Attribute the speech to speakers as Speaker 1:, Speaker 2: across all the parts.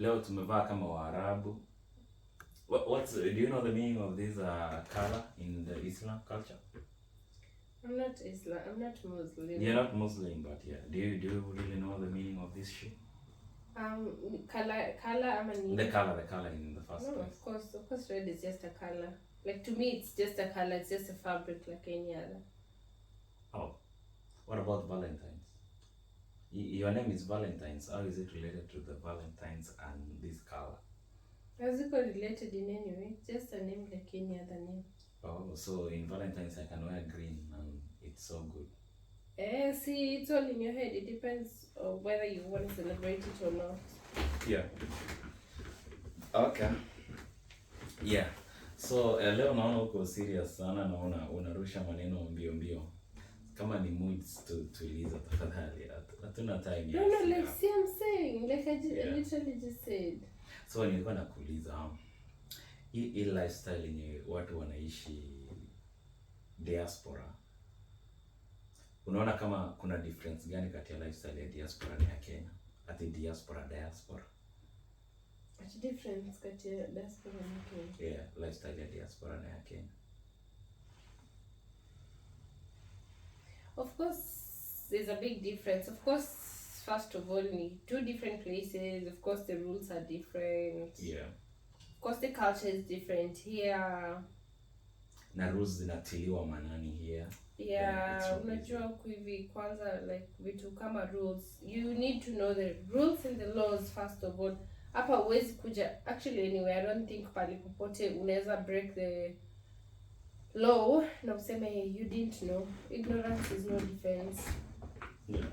Speaker 1: Leo tumevaa kama Waarabu. Do you know the meaning of this color in the Islam culture?
Speaker 2: I'm not Islam. I'm not Muslim.
Speaker 1: You're not Muslim, but yeah. Do you really know the meaning of this shit?
Speaker 2: Color. I mean.
Speaker 1: The color in the first place.
Speaker 2: Of course, red is just a color. Like to me, it's just a color. It's just a fabric like any other.
Speaker 1: Oh, what about Valentine's? Your name is Valentine's. How is it related to the Valentine's and this color?
Speaker 2: How's it related in any way? Just a name like any other name.
Speaker 1: Oh, so in Valentine's I can wear green and it's so good.
Speaker 2: See, it's all in your head. It depends on whether you want to celebrate it or not.
Speaker 1: Yeah. Okay. Yeah. So leo naona uko serious sana, naona unarusha maneno mbio. Kama ni moods tuliza tafadhali. Hatuna time.
Speaker 2: No, like see I'm saying, like I literally just said.
Speaker 1: So nilikuwa nakuuliza hii lifestyle yenye watu wanaishi diaspora. Unaona kama kuna difference gani kati ya lifestyle ya diaspora na ya Kenya? Ati diaspora.
Speaker 2: What's the difference kati ya diaspora na Kenya?
Speaker 1: Yeah, lifestyle ya diaspora na ya Kenya.
Speaker 2: Of course, there's a big difference. Of course, first of all, two different places. Of course, the rules are different.
Speaker 1: Yeah.
Speaker 2: Of course, the culture is different here.
Speaker 1: Na rules zinatiliwa manani here.
Speaker 2: Yeah, unajua kuivi kwanza like vitu kama rules. You need to know the rules and the laws first of all. Hapa huwezi kuja actually anyway, I don't think pali popote unaweza break the law na useme you didn't know. Ignorance is no defense.
Speaker 1: Yeah.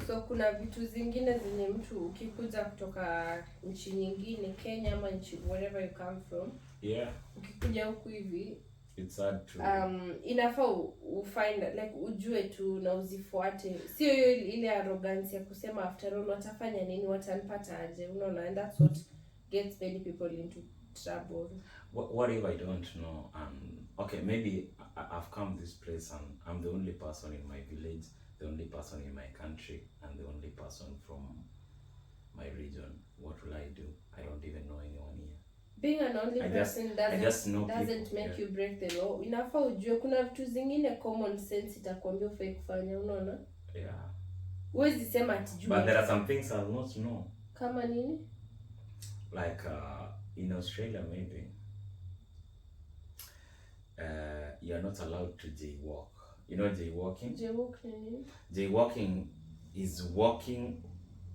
Speaker 2: So kuna vitu zingine zenye mtu ukikuja kutoka nchi nyingine, Kenya ama nchi wherever you come from.
Speaker 1: Yeah.
Speaker 2: Ukikuja huku hivi
Speaker 1: it's hard to
Speaker 2: inafaa ufind like ujue tu na uzifuate. Sio hiyo ile arrogance ya kusema after all watafanya nini, watanipata aje. Unaona, and that's what gets many people into trouble.
Speaker 1: What if I don't know? Okay, maybe I've come this place and I'm the only person in my village, the only person in my country, and the only person from my region. What will I do? I don't even know anyone here.
Speaker 2: Being an only person doesn't make you break the law. Inafaa ujue kuna vitu zingine common sense itakwambia ufai kufanya, unaona?
Speaker 1: Yeah.
Speaker 2: Huwezi sema atijui.
Speaker 1: But there are some things I'll not know.
Speaker 2: Kama nini?
Speaker 1: Like in Australia maybe you're not allowed to jaywalk. You know jaywalking? Jaywalking is walking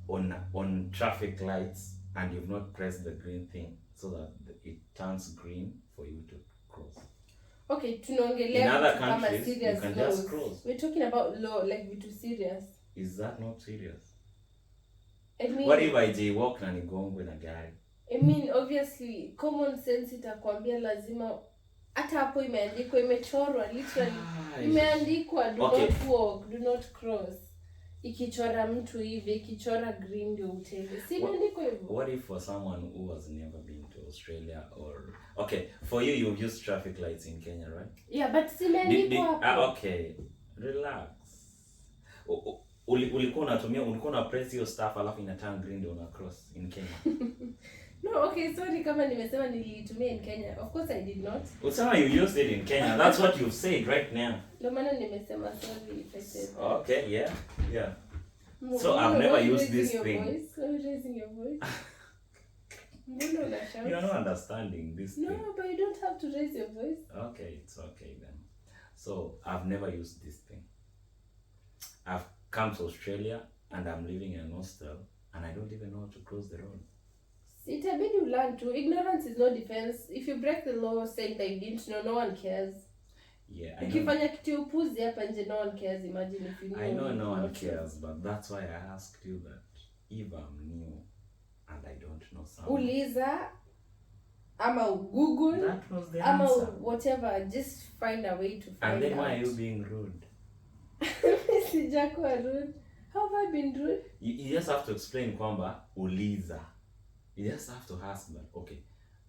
Speaker 1: on traffic lights and you've not pressed the green thing so that it turns green for you to cross.
Speaker 2: Okay, tunaongelea
Speaker 1: in other countries you can laws. Just cross.
Speaker 2: We're talking about law like vitu serious.
Speaker 1: Is that not serious?
Speaker 2: I mean,
Speaker 1: what if I jaywalk na nigongwe na gari?
Speaker 2: I mean, obviously common sense itakwambia lazima hata hapo imeandikwa, imechorwa literally. Imeandikwa do not walk, do not cross. Ikichora mtu hivi, ikichora green ndio utende. Si imeandikwa hivyo?
Speaker 1: What if for someone who has never been to Australia or okay, for you you've used traffic lights in Kenya, right?
Speaker 2: Yeah, but si imeandikwa hapo.
Speaker 1: Okay. Relax. Ulikuwa una press your stuff alafu ina turn green ndio una cross in Kenya.
Speaker 2: No, okay, sorry kama nimesema nilitumia in Kenya. Of course I did not.
Speaker 1: Usema you used it in Kenya. That's what you've said right now.
Speaker 2: Ndio maana nimesema sorry if I said.
Speaker 1: Okay, yeah. So I've never used this thing.
Speaker 2: Are you raising your voice?
Speaker 1: You're not understanding this thing.
Speaker 2: No, but you don't have to raise your voice.
Speaker 1: Okay, it's okay then. So I've never used this thing. I've come to Australia and I'm living in an hostel and I don't even know how to cross the road.
Speaker 2: Itabidi you learn to. Ignorance is no defense. If you break the law saying that you didn't know, no one cares.
Speaker 1: Yeah,
Speaker 2: ukifanya kitu upuzi hapa nje, no one cares. Imagine if you knew.
Speaker 1: I know no one cares, but that's why I asked you that if I'm new and I don't know something. Uliza
Speaker 2: ama Google.
Speaker 1: That was the answer.
Speaker 2: Ama whatever, just find a way to find out.
Speaker 1: And then why are you being rude?
Speaker 2: Sijakuwa rude. How have I been rude?
Speaker 1: You just have to explain kwamba uliza. You just have to ask that. Okay,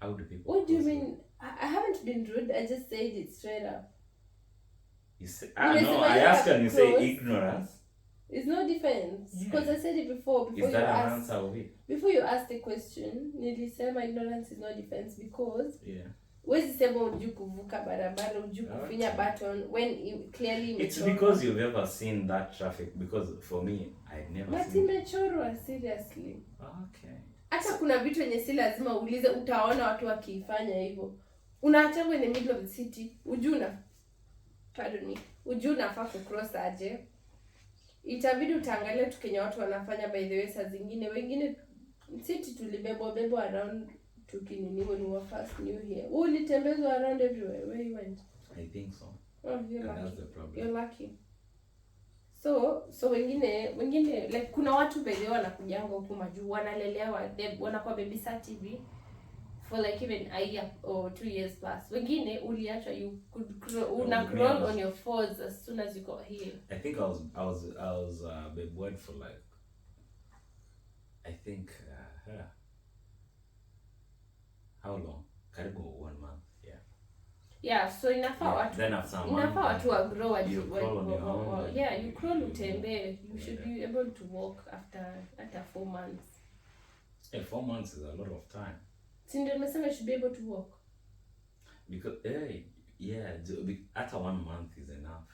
Speaker 1: how do people?
Speaker 2: What do you mean? I haven't been rude. I just said it straight up.
Speaker 1: You say, no, I asked and you say ignorance.
Speaker 2: It's no defense. Because I said it before
Speaker 1: Is that an answer of it?
Speaker 2: Before you asked the question, nilisema ignorance is no defense because
Speaker 1: yeah.
Speaker 2: Wezi sema ujui kuvuka barabara, ujui kufinya button when you clearly
Speaker 1: it's because you've ever seen that traffic. Because for me, I've never
Speaker 2: but
Speaker 1: seen.
Speaker 2: But imechorwa seriously.
Speaker 1: Okay.
Speaker 2: Hata kuna vitu yenye si lazima uulize, utaona watu wakifanya hivyo. Unaachangwa in the middle of the city, ujui unafaa kucross aje. Itabidi utaangalia tu Kenya watu wanafanya. By the way, saa zingine wengine city tulibebwa around tukinini when we were first new here. Ulitembezwa around everywhere. Where you went?
Speaker 1: I think so.
Speaker 2: Oh, you're lucky.
Speaker 1: That's the problem.
Speaker 2: You're lucky. So wengine like kuna watu by the way wanakujanga huku majuu wanalelewa, wanakuwa babysat TV for like even a year or 2 years plus. Wengine uliachwa you could crawl on your fours as soon as you got here.
Speaker 1: I think I was babywed for like how long? Karibu 1 month.
Speaker 2: Yeah, so inafaa watu wa grow
Speaker 1: you crawl on your own.
Speaker 2: Yeah, you crawl utembee. You should be able to walk after 4 months.
Speaker 1: 4 months is a lot of time.
Speaker 2: Si ndio nimesema you should be able to walk.
Speaker 1: Because after 1 month is enough.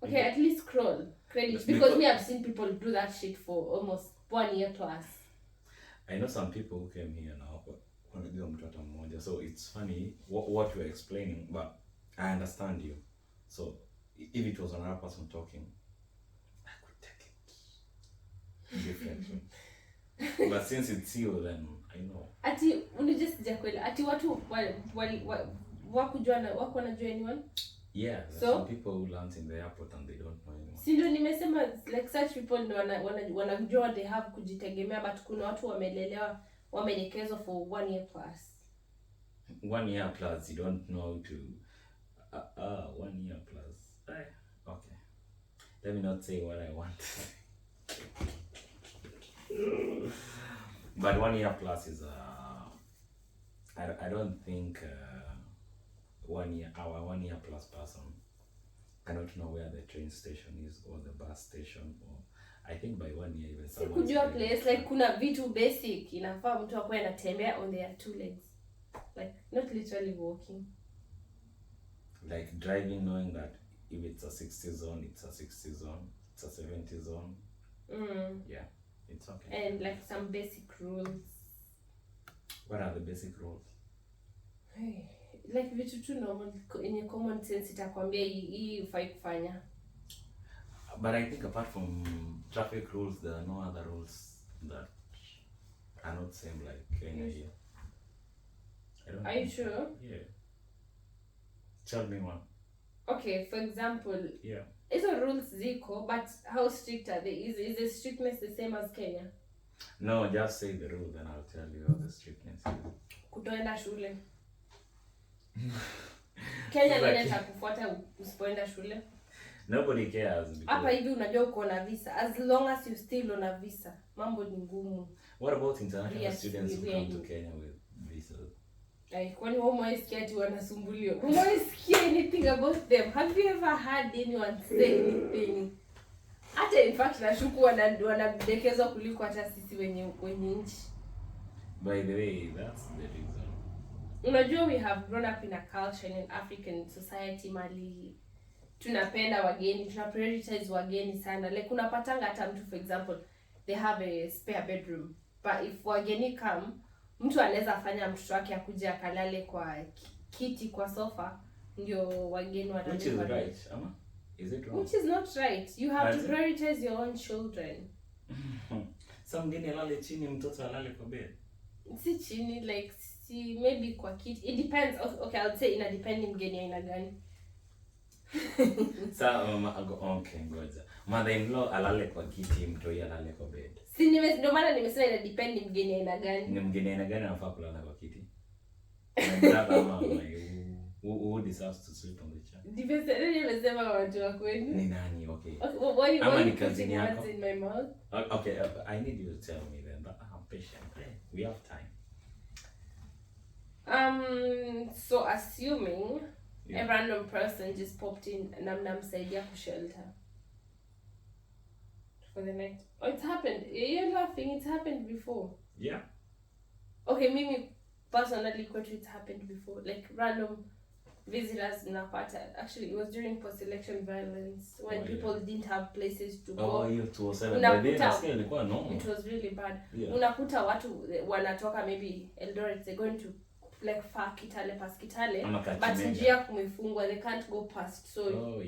Speaker 2: Okay, at least crawl. Credit. Because we have seen people do that shit for almost 1 year plus.
Speaker 1: I know some people who came here now. So it's funny what you're explaining, but I understand you. So if it was another person talking, I could take it differently. But since it's you, then I know.
Speaker 2: Ati unijisikia kweli? Ati watu wako wanajua anyone?
Speaker 1: Yeah, so some people who land in the airport and they don't know anyone.
Speaker 2: Si ndio nimesema like such people ndio wanajua they have kujitegemea, but kuna watu wamelelewa wameelekezwa for 1 year plus.
Speaker 1: 1 year plus, you don't know to 1 year plus. Okay. Let me not say what I want. But 1 year plus is I don't think 1 year plus person cannot know where the train station is or the bus station, or I think by 1 year even someone
Speaker 2: kujua place like kuna vitu basic inafaa mtu akwe anatembea on their 2 legs, like not literally walking,
Speaker 1: like driving, knowing that if it's a 60 zone, it's a 60 zone, it's a 70 zone. Yeah, it's okay.
Speaker 2: And like some basic rules.
Speaker 1: What are the basic rules?
Speaker 2: Like vitu tu normal in common sense itakwambia hii ufai kufanya.
Speaker 1: But I think apart from traffic rules, there are no other rules that are not same like Kenya here.
Speaker 2: Are you sure?
Speaker 1: Yeah. Tell me one.
Speaker 2: Okay, for example.
Speaker 1: Yeah.
Speaker 2: Hizo rules ziko, but how strict are they? Is the strictness the same as Kenya?
Speaker 1: No, just say the rule, then I'll tell you how the strictness is.
Speaker 2: Kutoenda shule. Kenya nini cha kufuata usipoenda shule?
Speaker 1: Nobody cares.
Speaker 2: Hapa hivi unajua uko na visa. As long as you still on a visa, mambo ni ngumu.
Speaker 1: What about international students who come to Kenya with visas?
Speaker 2: Kwani umeisikia ati wanasumbuliwa? Umeisikia anything about them? Have you ever heard anyone say anything? Hata in fact nashuku wanadekezwa kuliko hata sisi wenye nchi.
Speaker 1: By the way, that's the reason.
Speaker 2: Unajua we have grown up in a culture in an African society mali tunapenda wageni, tuna prioritize wageni sana. Like unapatanga hata mtu for example, they have a spare bedroom. But if wageni come, mtu anaweza fanya mtoto wake akuje akalale kwa kiti kwa sofa ndio wageni wanalala.
Speaker 1: Which is right, ama? Is it wrong?
Speaker 2: Which is not right. You have to prioritize your own children.
Speaker 1: Some mgeni alale chini, mtoto alale kwa bed.
Speaker 2: Si chini, like si maybe kwa kiti. It depends. Okay, I would say ina depend mgeni aina gani.
Speaker 1: Okay, ngoja. Mother-in-law alale kwa kiti, mtoi alale kwa bed.
Speaker 2: Si ndio maana nimesema ina depend mgeni aina gani.
Speaker 1: Ni mgeni aina gani anafaa kulala kwa kiti? Mama who deserves to sleep on the chair?
Speaker 2: Nimesema watu wa kwenu.
Speaker 1: Ni nani? Okay.
Speaker 2: What ni kazini yako? In my mouth?
Speaker 1: Okay, I need you to tell me then. But I'm patient. We have time.
Speaker 2: So assuming a random person just popped in na mnamsaidia kushelter. for the night. Oh, it's happened. You're laughing. It's happened before.
Speaker 1: Yeah.
Speaker 2: Okay, mimi personally, it's happened before. Like random visitors napata. Actually, it was during post-election violence when people didn't have places to go.
Speaker 1: Oh, hiyo 207. By then nasikia ilikuwa normal.
Speaker 2: It was really bad.
Speaker 1: Yeah.
Speaker 2: Unakuta watu wanatoka maybe Eldoret, they're going to like far Kitale, past Kitale, but njia kumefungwa, they can't go past. So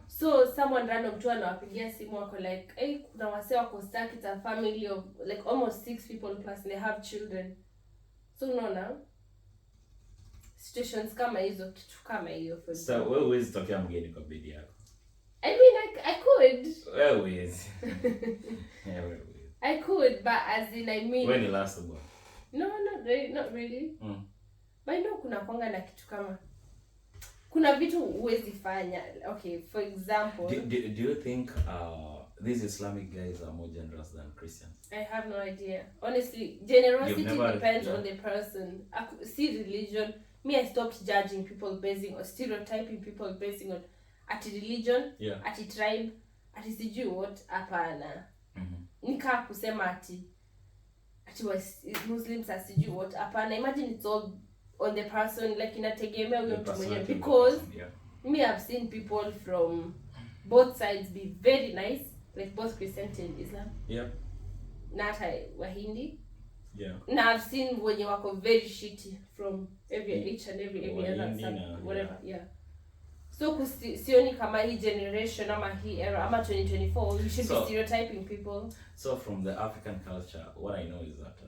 Speaker 2: so someone random tu anawapigia simu wako like, hey, kuna wase wako stuck, it's a family of like almost 6 people plus they have children. So unaona situations kama hizo, kitu kama hiyo.
Speaker 1: So wewe huwezi tokea mgeni kwa bedi yako?
Speaker 2: I mean, I could.
Speaker 1: Wewe huwezi. Yeah, wewe huwezi.
Speaker 2: I could, but as in I mean,
Speaker 1: when you last about?
Speaker 2: No, not really. But I know kuna kwanga na kitu kama kuna vitu huwezi fanya. Okay, for example,
Speaker 1: do you think these Islamic guys are more generous than Christians?
Speaker 2: I have no idea. Honestly, generosity depends on the person. See religion. Me, I stopped judging people basing or stereotyping people basing on religion, tribe, sijui what, hapana. Nika kusema ati Muslims are sijui what, hapana. Imagine it's all on the person, like inategemea huyo mtu mwenyewe, because me, I've seen people from both sides be very nice, like both Christian and Islam. Na hata Wahindi. Na I've seen wenye wako very shitty from each and every other side, whatever. So sioni kama hii generation ama hii era ama 2024 you should be stereotyping people.
Speaker 1: So from the African culture, what I know is that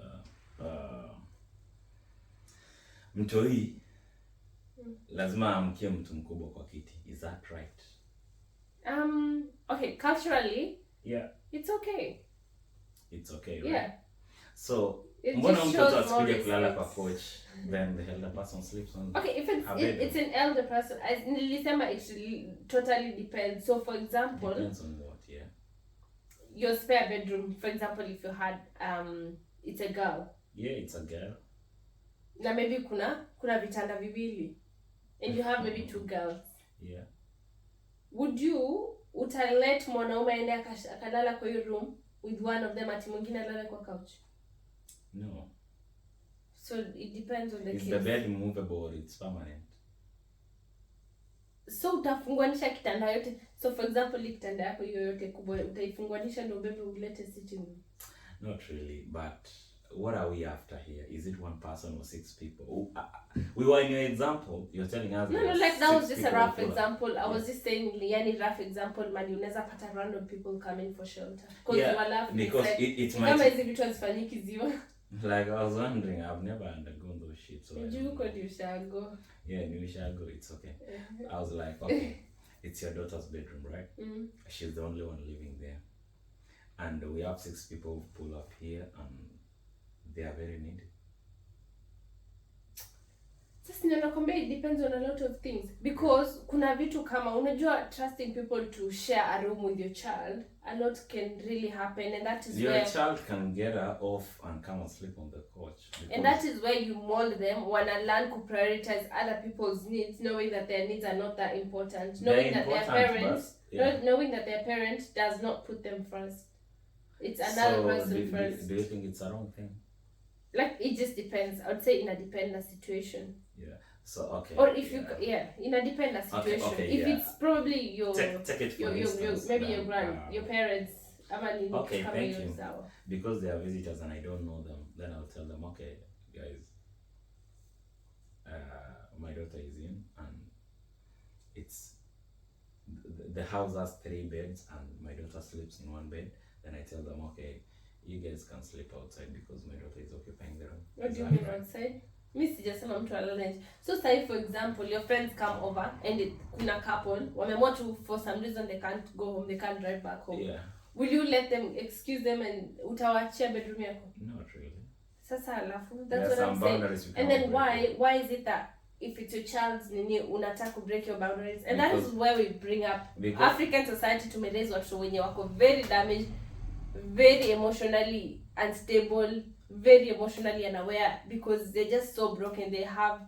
Speaker 1: mtoi lazima amkie mtu mkubwa kwa kiti. Is that right?
Speaker 2: Okay, culturally, it's okay.
Speaker 1: It's okay, right?
Speaker 2: Yeah.
Speaker 1: So mbona mtoto asikuja kulala kwa couch, then the elder person sleeps on?
Speaker 2: Okay, if it's an elder person, as nilisema, it totally depends. So for example,
Speaker 1: depends on what,
Speaker 2: your spare bedroom, for example, if you had it's a girl.
Speaker 1: Yeah, it's a girl.
Speaker 2: Na maybe kuna vitanda viwili and you have maybe 2 girls.
Speaker 1: Yeah.
Speaker 2: Would you let mwanaume aende akalala kwa hiyo room with one of them ati mwingine alale kwa couch?
Speaker 1: No.
Speaker 2: So it depends on the case.
Speaker 1: Is the bed movable or it's permanent?
Speaker 2: So utafunganisha kitanda yote. So for example, kitanda yako hiyo yote kubwa utaifunganisha ndio ubebe ulete sitting room?
Speaker 1: Not really, but what are we after here? Is it 1 person or 6 people? We were in your example. You're telling us.
Speaker 2: No, like that was just a rough example. I was just saying, yani rough example, man, unaweza pata random people coming for shelter. Because you are laughing.
Speaker 1: Because
Speaker 2: like,
Speaker 1: it's my.
Speaker 2: Kama hizi vitu hazifanyiki ziwa.
Speaker 1: Like I was wondering, I've never undergone those shit. So
Speaker 2: Juko ni ushago.
Speaker 1: Yeah, ni ushago. It's okay. I was like, okay, it's your daughter's bedroom, right? She's the only one living there, and we have 6 people who pull up here and they are very needy.
Speaker 2: Sasa ninakwambia it depends on a lot of things, because kuna vitu kama unajua trusting people to share a room with your child, a lot can really happen, and that is
Speaker 1: your
Speaker 2: where
Speaker 1: child can get her off and come and sleep on the couch,
Speaker 2: and that is where you mold them, wanna learn to prioritize other people's needs, knowing that their needs are not that important, knowing that their parents knowing that their parent does not put them first, it's another person first.
Speaker 1: Do you think it's a wrong thing?
Speaker 2: Like, it just depends. I would say in a dependent situation.
Speaker 1: Yeah. So okay.
Speaker 2: Or if you in a dependent situation.
Speaker 1: Okay,
Speaker 2: if it's probably your
Speaker 1: take it for instance,
Speaker 2: maybe your parents.
Speaker 1: Okay, thank you. Because they are visitors and I don't know them, then I'll tell them, okay, guys, my daughter is in and it's the house has 3 beds and my daughter sleeps in 1 bed. Then I tell them, okay, you guys can sleep outside because my daughter is occupying the room.
Speaker 2: What do you mean outside? Mi sijasema mtu alale nje. So say for example your friends come over and kuna couple wameamua to for some reason they can't go home, they can't drive back home.
Speaker 1: Yeah.
Speaker 2: Will you let them excuse them and utawachia bedroom yako?
Speaker 1: Not really.
Speaker 2: Sasa alafu that's what I'm saying. And then why is it that if it's your child's nini unataka to break your boundaries? And because that is where we bring up African society to raise watoto wenye wako very damaged, very emotionally unstable, very emotionally unaware, because they're just so broken. They have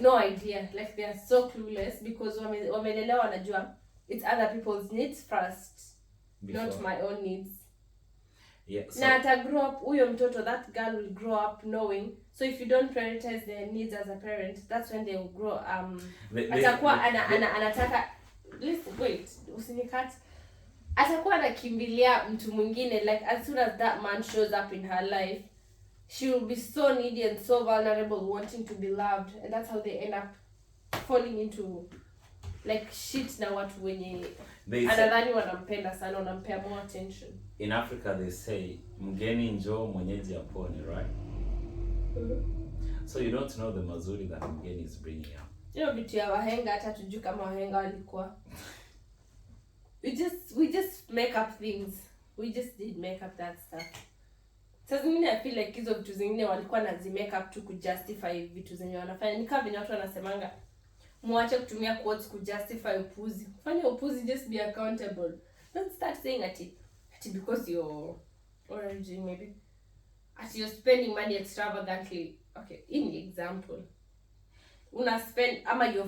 Speaker 2: no idea, like they are so clueless because wamelelewa wanajua it's other people's needs first. not my own needs.
Speaker 1: Yeah, so
Speaker 2: Na ata grow up, huyo mtoto, that girl will grow up knowing. So if you don't prioritize their needs as a parent, that's when they will grow atakuwa anataka, listen, wait, usinikat, atakuwa anakimbilia mtu mwingine. Like as soon as that man shows up in her life, she will be so needy and so vulnerable, wanting to be loved, and that's how they end up falling into like shit na watu wenye anadhani wanampenda sana, wanampea more attention.
Speaker 1: In Africa they say mgeni njoo mwenyeji apone, right? So you don't know the mazuri that mgeni is bringing up.
Speaker 2: Vitu ya wahenga hata tujui kama wahenga walikuwa. We just make up things. We just did make up that stuff. Sasa zingine I feel like hizo vitu zingine walikuwa nazi make up tu kujustify vitu zenye wanafanya. Ni kama vile watu wanasemanga muache kutumia quotes kujustify upuzi. Fanya upuzi, just be accountable. Don't start saying ati because you're origin maybe as you're spending money extravagantly. Okay, in the example, una spend ama you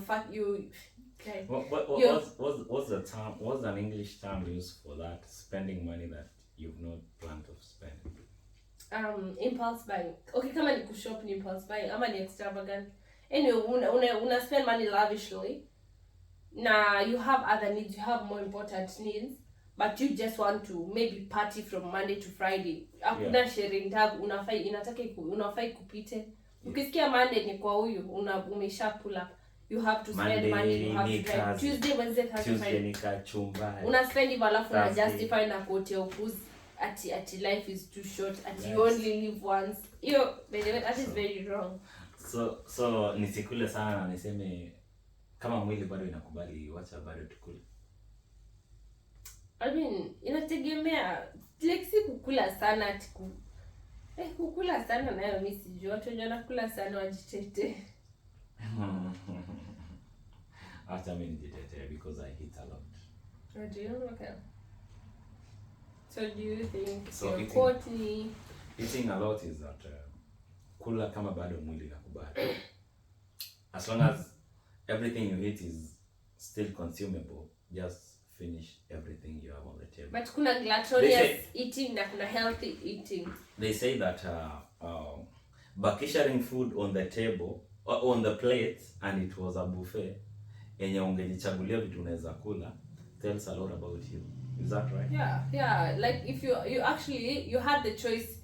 Speaker 2: okay.
Speaker 1: What's the term? What's an English term used for that? Spending money that you've not planned to spend.
Speaker 2: Impulse buying. Okay, kama ni kushop ni impulse buying ama ni extravagant. Anyway, una spend money lavishly. Now you have other needs, you have more important needs, but you just want to maybe party from Monday to Friday. Hakuna sharing tag unafai kupite. Ukisikia Monday ni kwa huyu, umesha pull up. You have to spend
Speaker 1: Monday,
Speaker 2: money, you have to drive. Tuesday, Wednesday, Thursday, Friday.
Speaker 1: Nika chumba.
Speaker 2: Una spend hivyo alafu una justify na quote ya upuzi ati life is too short, ati you only live once. Yo, that is very wrong.
Speaker 1: So nisikule sana na niseme kama mwili bado inakubali, wacha bado tukule.
Speaker 2: I mean, inategemea, like si kukula sana ati kukula sana nayo mimi sijui. Watu wenye wanakula sana wajitete.
Speaker 1: Acha mimi nijitete because I eat a lot.
Speaker 2: Oh, do you? Okay. So do you think
Speaker 1: so eating a lot is that kula kama bado mwili inakubali. As long as everything you eat is still consumable, just finish everything you have on the table.
Speaker 2: But kuna glutinous eating na kuna healthy eating.
Speaker 1: They say that bakisharing food on the table or on the plate and it was a buffet yenye ungejichagulia vitu unaweza kula tells a lot about you. Is that right?
Speaker 2: Yeah. Like if you actually had the choice.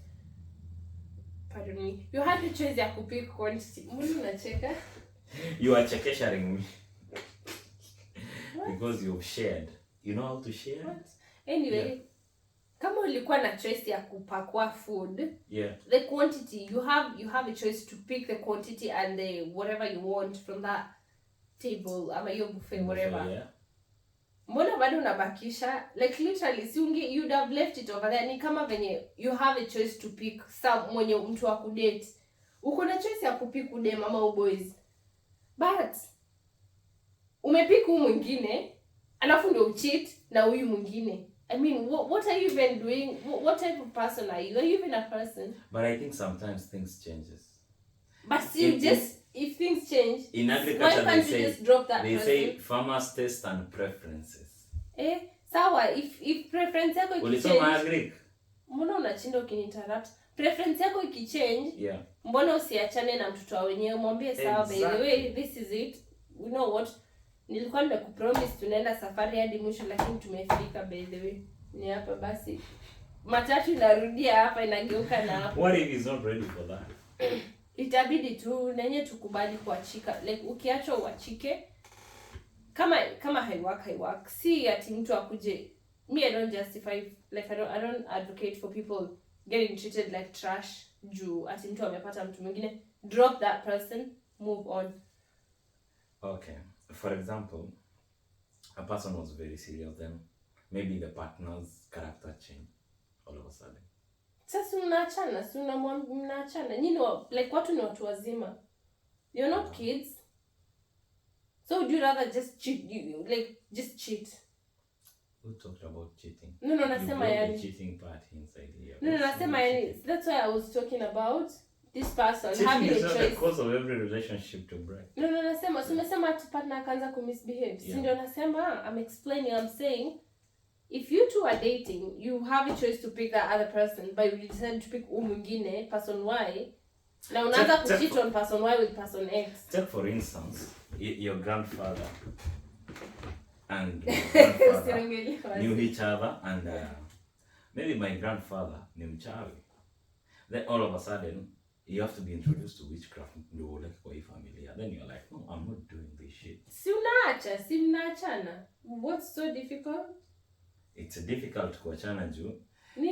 Speaker 2: Pardon me. You had the choice ya kupick quantity. Mbona unacheka?
Speaker 1: You are chekesharing me. Because you've shared. You know how to share?
Speaker 2: What? Anyway, kama ulikuwa na choice ya kupakwa food, the quantity, you have a choice to pick the quantity and the whatever you want from that table ama your buffet, whatever.
Speaker 1: Yeah.
Speaker 2: Mbona bado unabakisha? Like literally, you'd have left it over there. Ni kama venye you have a choice to pick some mwenye mtu wa kudate. Uko na choice ya kupick udem ama boys. But umepick huyu mwingine, alafu ndio ucheat na huyu mwingine. I mean, what are you even doing? What type of person are you? Are you even a person?
Speaker 1: But I think sometimes things changes.
Speaker 2: But still, if things change,
Speaker 1: in agriculture,
Speaker 2: why can't you just drop that person?
Speaker 1: They say farmers' taste and preferences.
Speaker 2: Sawa, if preference yako ikichange.
Speaker 1: Ulisoma agric?
Speaker 2: Mbona unachinda ukininterrupt? Preference yako ikichange, mbona usiachane na mtoto wenyewe, mwambie sawa, by the way, this is it. You know what? Nilikuwa nimekupromise tunaenda safari hadi mwisho lakini tumefika, by the way. Ni hapa basi. Matatu inarudia hapa inageuka na hapa.
Speaker 1: What if he's not ready for that?
Speaker 2: Itabidi tu nenye tukubali kuachika. Like ukiachwa uachike. Kama haiwork. Si ati mtu akuje. Me, I don't justify, like I don't advocate for people getting treated like trash juu ati mtu amepata mtu mwingine. Drop that person, move on.
Speaker 1: Okay. For example, a person was very serious, then maybe the partner's character changed all of a sudden.
Speaker 2: Sasa mnaachana. Nyinyi like watu ni watu wazima. You're not kids. So would you rather just cheat? Just cheat?
Speaker 1: Who talked about cheating?
Speaker 2: No, nasema yani.
Speaker 1: Cheating part inside here.
Speaker 2: No, nasema yani. That's why I was talking about this person
Speaker 1: cheating
Speaker 2: having a choice.
Speaker 1: Cheating is not the cause of every relationship to break.
Speaker 2: No, nasema. So umesema ati partner akaanza kumisbehave. Si ndio nasema, I'm explaining, I'm saying if you two are dating, you have a choice to pick that other person, but you decide to pick mwingine, person Y. Now unaanza kucheat on person Y with person X.
Speaker 1: Take for instance, your grandfather and your grandfather knew each other, and maybe my grandfather ni mchawi. Then all of a sudden, you have to be introduced to witchcraft ndio uleke kwa hii familia. Then you're like, no, I'm not doing this shit.
Speaker 2: Si mnaachana. What's so difficult?
Speaker 1: It's difficult kuachana juu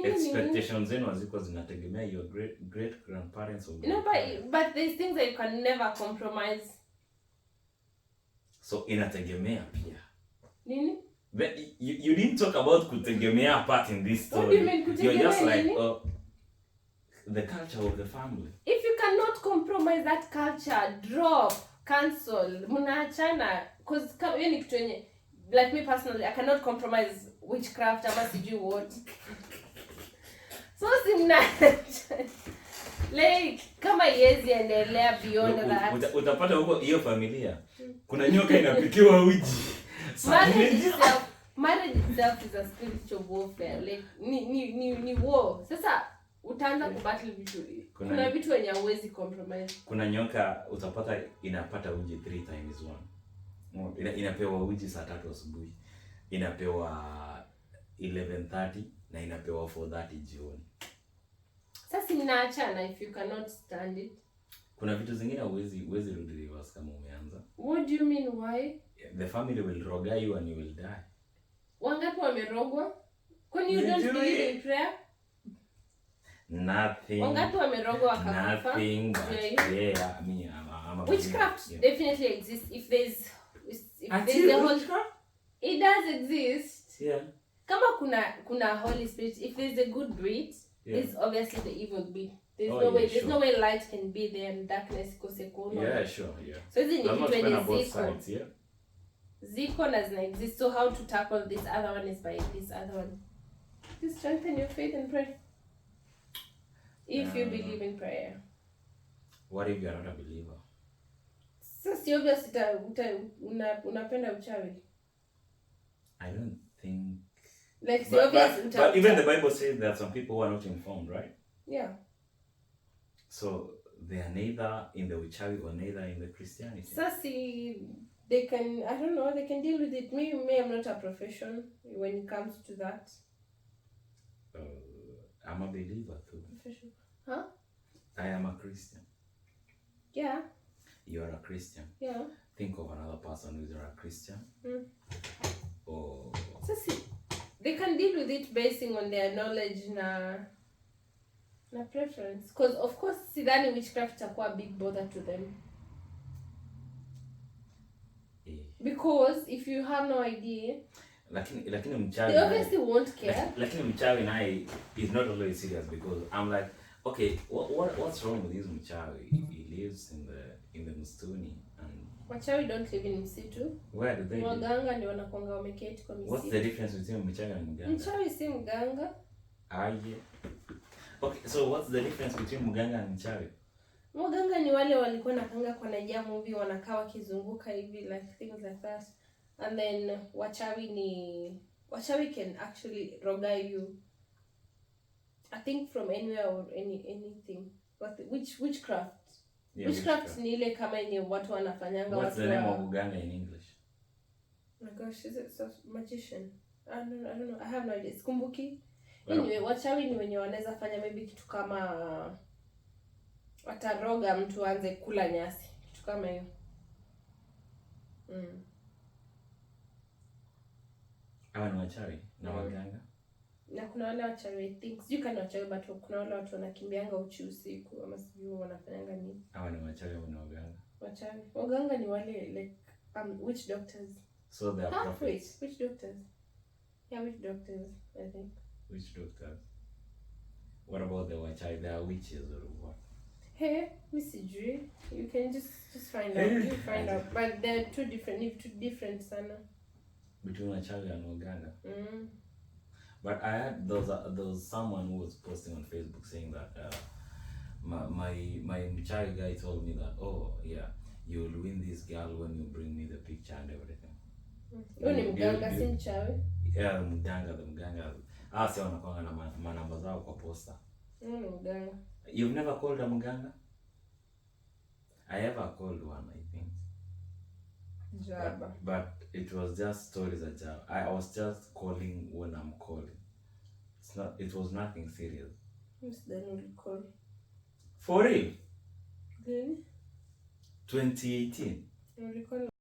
Speaker 1: expectations zenu haziko zinategemea your great grandparents or
Speaker 2: but there's things that you can never compromise.
Speaker 1: So inategemea pia.
Speaker 2: Nini?
Speaker 1: But you didn't talk about kutegemea part in this story.
Speaker 2: What do you mean kutegemea?
Speaker 1: You're just like the culture of the family.
Speaker 2: If you cannot compromise that culture, drop, cancel, mnaachana. Because hiyo ni kitu yenye, like me personally, I cannot compromise witchcraft ama sijui what. So like kama yezi endelea beyond that.
Speaker 1: Utapata huko hiyo familia kuna nyoka inapikiwa uji.
Speaker 2: Marriage itself is a spiritual warfare. Like ni war. Sasa utaanza kubattle vitu. Kuna vitu wenye hauwezi compromise.
Speaker 1: Kuna nyoka utapata inapata uji 3 times 1. Inapewa uji saa 3 asubuhi. Inapewa 11:30 na inapewa 4:30 jioni.
Speaker 2: Sasa mnaachana if you cannot stand it.
Speaker 1: Kuna vitu zingine huwezi rudi reverse kama umeanza.
Speaker 2: What do you mean why?
Speaker 1: The family will roga you and you will die.
Speaker 2: Wangapi wamerogwa? Kwani you don't believe in prayer?
Speaker 1: Nothing.
Speaker 2: Wangapi wamerogwa wakakufa?
Speaker 1: Nothing. Yeah, I mean, I'm
Speaker 2: witchcraft definitely exists if there's a whole it does exist.
Speaker 1: Yeah.
Speaker 2: Kama kuna Holy Spirit, if there's a good bit, there's obviously the evil bit. There's no way light can be there and darkness kosekona.
Speaker 1: Yeah, sure, yeah.
Speaker 2: So hizi ni vitu yenye
Speaker 1: sides, yeah.
Speaker 2: Ziko na zina exist. So how to tackle this other one is by this other one. Just strengthen your faith and pray. If you believe in prayer.
Speaker 1: What if you're not a believer?
Speaker 2: So si obvious unapenda uchawi.
Speaker 1: I don't think.
Speaker 2: Like so obvious.
Speaker 1: But even the Bible says that some people who are not informed, right?
Speaker 2: Yeah.
Speaker 1: So they are neither in the uchawi or neither in the Christianity.
Speaker 2: So see, they can, I don't know, they can deal with it. Me, I'm not a profession when it comes to that.
Speaker 1: I'm a believer too.
Speaker 2: Profession. Huh?
Speaker 1: I am a Christian.
Speaker 2: Yeah.
Speaker 1: You are a Christian.
Speaker 2: Yeah.
Speaker 1: Think of another person who's a Christian. Oh.
Speaker 2: So see, they can deal with it basing on their knowledge na preference. Because of course, sidhani witchcraft itakuwa a big bother to them. Because if you have no idea,
Speaker 1: lakini mchawi
Speaker 2: they obviously won't care.
Speaker 1: Lakini mchawi naye is not always serious because I'm like, okay, what's wrong with this mchawi? He lives in the msituni and
Speaker 2: wachawi don't live in msitu.
Speaker 1: Where do they live?
Speaker 2: Waganga ndio wanakuanga wameketi kwa msitu.
Speaker 1: What's the difference between mchawi and mganga?
Speaker 2: Mchawi si mganga.
Speaker 1: Yeah. Okay, so what's the difference between mganga and mchawi?
Speaker 2: Mganga ni wale walikuwa nakanga kwa Nigeria movie wanakaa wakizunguka hivi like things like that. And then wachawi can actually roga you. I think from anywhere or anything. Witchcraft. Yeah, witchcraft ni ile kama yenye watu wanafanyanga.
Speaker 1: What's the name of mganga in English?
Speaker 2: Oh my gosh, is it so magician? I don't know. I have no idea. Sikumbuki. Anyway, wachawi ni wenye wanaweza fanya maybe kitu kama wataroga mtu aanze kula nyasi. Kitu kama hiyo.
Speaker 1: Hawa ni wachawi na waganga.
Speaker 2: Na kuna wale wachawi I think. Sijui kama wachawi but kuna wale watu wanakimbianga uchi usiku ama sijui wanafanyanga nini.
Speaker 1: Hawa ni wachawi au ni waganga?
Speaker 2: Wachawi. Waganga ni wale like witch doctors.
Speaker 1: So they are prophets.
Speaker 2: Witch doctors. Yeah, witch doctors, I think.
Speaker 1: Witch doctors. What about the wachawi? They are witches or what?
Speaker 2: Hey, Missy G, you can just find out. You find out. But they're two different sana. Between
Speaker 1: wachawi and waganga. But I had there was someone who was posting on Facebook saying that my mchawi guy told me that, oh yeah, you will win this girl when you bring me the picture and everything.
Speaker 2: Ni mganga si mchawi.
Speaker 1: Yeah, the mganga. Ah, si wanakuanga na manamba zao kwa posta.
Speaker 2: Mganga.
Speaker 1: You've never called a mganga? I ever called one, I think.
Speaker 2: Jaba.
Speaker 1: But it was just stories that I was just calling when I'm calling. It was nothing serious.
Speaker 2: Then we'll call.
Speaker 1: For real?
Speaker 2: Then?
Speaker 1: 2018.
Speaker 2: We'll call.